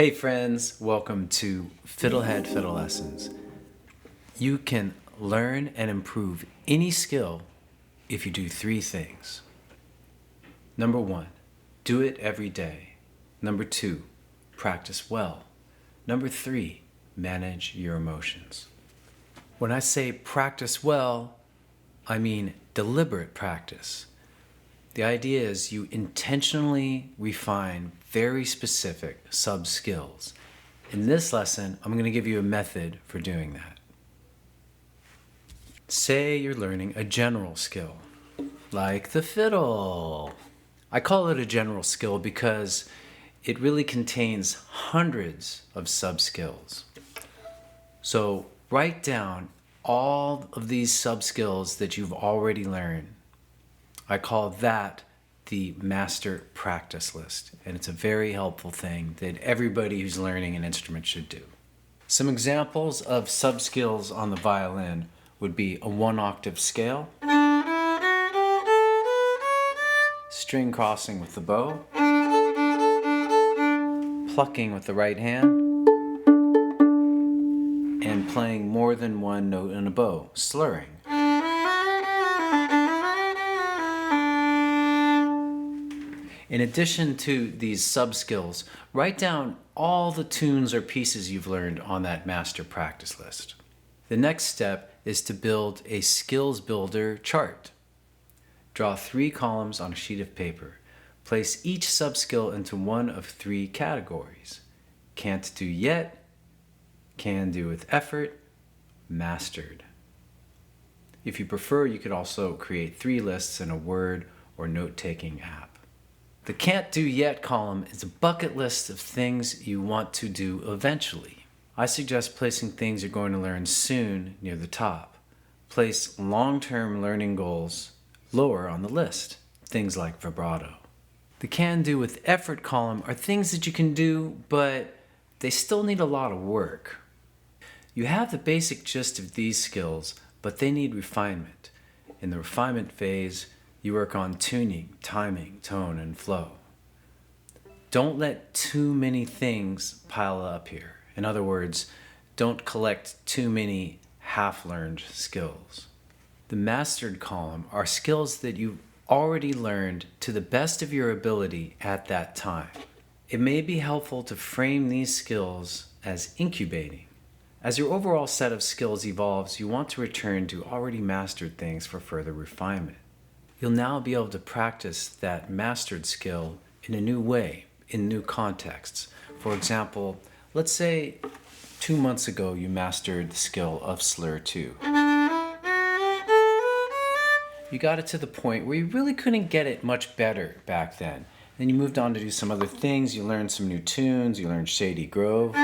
Hey friends, welcome to FiddleHed Fiddle Lessons. You can learn and improve any skill if you do three things. Number one, do it every day. Number two, practice well. Number three, manage your emotions. When I say practice well, I mean deliberate practice. The idea is you intentionally refine very specific sub-skills. In this lesson, I'm going to give you a method for doing that. Say you're learning a general skill, like the fiddle. I call it a general skill because it really contains hundreds of sub-skills. So write down all of these sub-skills that you've already learned. I call that the master practice list, and it's a very helpful thing that everybody who's learning an instrument should do. Some examples of sub-skills on the violin would be a 1-octave scale, string crossing with the bow, plucking with the right hand, and playing more than one note in a bow, slurring. In addition to these sub-skills, write down all the tunes or pieces you've learned on that master practice list. The next step is to build a skills builder chart. Draw 3 columns on a sheet of paper. Place each sub-skill into one of 3 categories: can't do yet, can do with effort, mastered. If you prefer, you could also create 3 lists in a Word or note-taking app. The can't do yet column is a bucket list of things you want to do eventually. I suggest placing things you're going to learn soon near the top. Place long-term learning goals lower on the list, things like vibrato. The can do with effort column are things that you can do, but they still need a lot of work. You have the basic gist of these skills, but they need refinement. In the refinement phase, you work on tuning, timing, tone, and flow. Don't let too many things pile up here. In other words, don't collect too many half-learned skills. The mastered column are skills that you've already learned to the best of your ability at that time. It may be helpful to frame these skills as incubating. As your overall set of skills evolves, you want to return to already mastered things for further refinement. You'll now be able to practice that mastered skill in a new way, in new contexts. For example, let's say 2 months ago you mastered the skill of slur 2. You got it to the point where you really couldn't get it much better back then. Then you moved on to do some other things. You learned some new tunes. You learned Shady Grove. You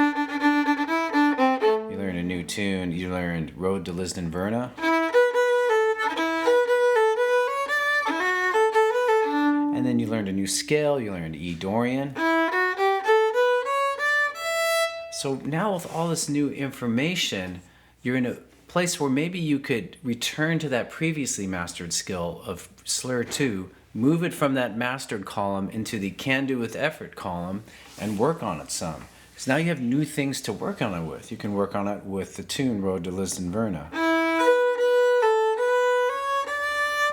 learned a new tune. You learned Road to Lisden Verna. And then you learned a new scale, you learned E Dorian. So now with all this new information, you're in a place where maybe you could return to that previously mastered skill of slur 2, move it from that mastered column into the can do with effort column, and work on it some. Because now you have new things to work on it with. You can work on it with the tune Road to Lisden Verna,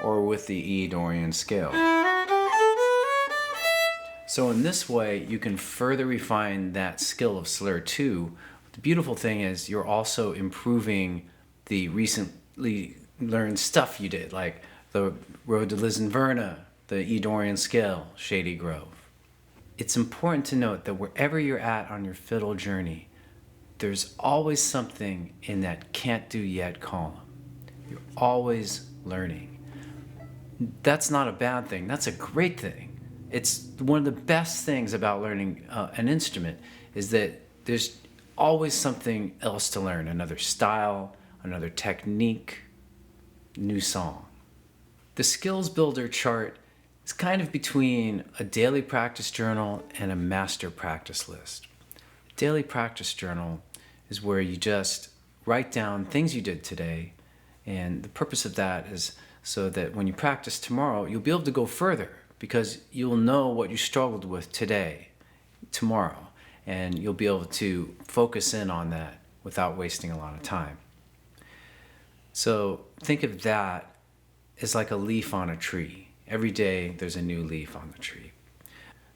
or with the E Dorian scale. So in this way, you can further refine that skill of slur 2. The beautiful thing is you're also improving the recently learned stuff you did, like the Road to Lisden Verna, the E Dorian scale, Shady Grove. It's important to note that wherever you're at on your fiddle journey, there's always something in that can't do yet column. You're always learning. That's not a bad thing, that's a great thing. It's one of the best things about learning an instrument is that there's always something else to learn, another style, another technique, new song. The skills builder chart is kind of between a daily practice journal and a master practice list. A daily practice journal is where you just write down things you did today, and the purpose of that is so that when you practice tomorrow, you'll be able to go further, because you'll know what you struggled with today, tomorrow, and you'll be able to focus in on that without wasting a lot of time. So think of that as like a leaf on a tree. Every day there's a new leaf on the tree.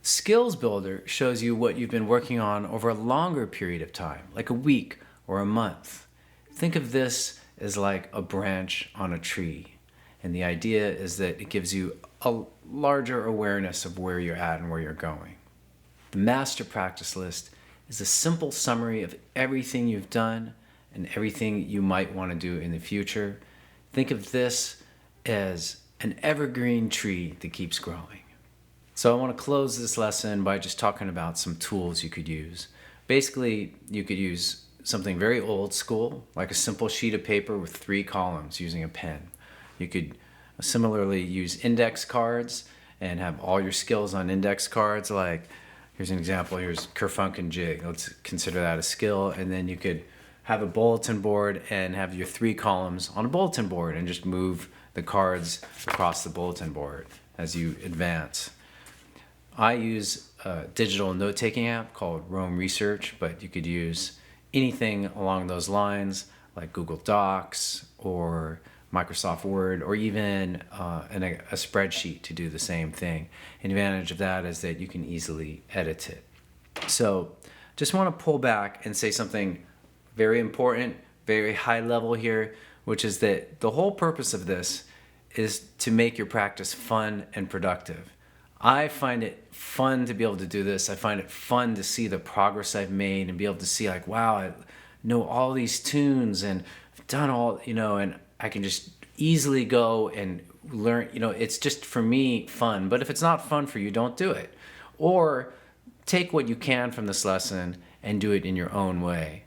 Skills Builder shows you what you've been working on over a longer period of time, like a week or a month. Think of this as like a branch on a tree. And the idea is that it gives you a larger awareness of where you're at and where you're going. The master practice list is a simple summary of everything you've done and everything you might want to do in the future. Think of this as an evergreen tree that keeps growing. So I want to close this lesson by just talking about some tools you could use. Basically, you could use something very old school, like a simple sheet of paper with 3 columns using a pen. You could similarly use index cards and have all your skills on index cards. Like, here's an example, here's Kerfunken Jig. Let's consider that a skill. And then you could have a bulletin board and have your 3 columns on a bulletin board and just move the cards across the bulletin board as you advance. I use a digital note-taking app called Roam Research, but you could use anything along those lines like Google Docs or Microsoft Word, or even a spreadsheet to do the same thing. An advantage of that is that you can easily edit it. So just want to pull back and say something very important, very high level here, which is that the whole purpose of this is to make your practice fun and productive. I find it fun to be able to do this. I find it fun to see the progress I've made and be able to see like, wow, I know all these tunes and I've done all, and I can just easily go and learn, it's just for me fun. But if it's not fun for you, don't do it. Or take what you can from this lesson and do it in your own way.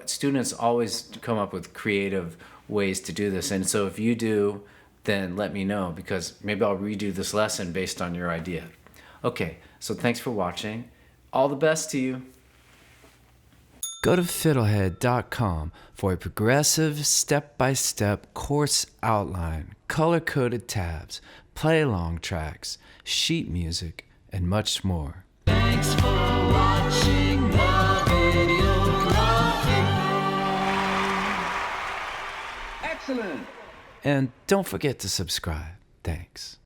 Students always come up with creative ways to do this. And so if you do, then let me know, because maybe I'll redo this lesson based on your idea. Okay, so thanks for watching. All the best to you. Go to FiddleHed.com for a progressive, step-by-step course outline, color-coded tabs, play-along tracks, sheet music, and much more. Thanks for watching the Videography. Excellent! And don't forget to subscribe. Thanks.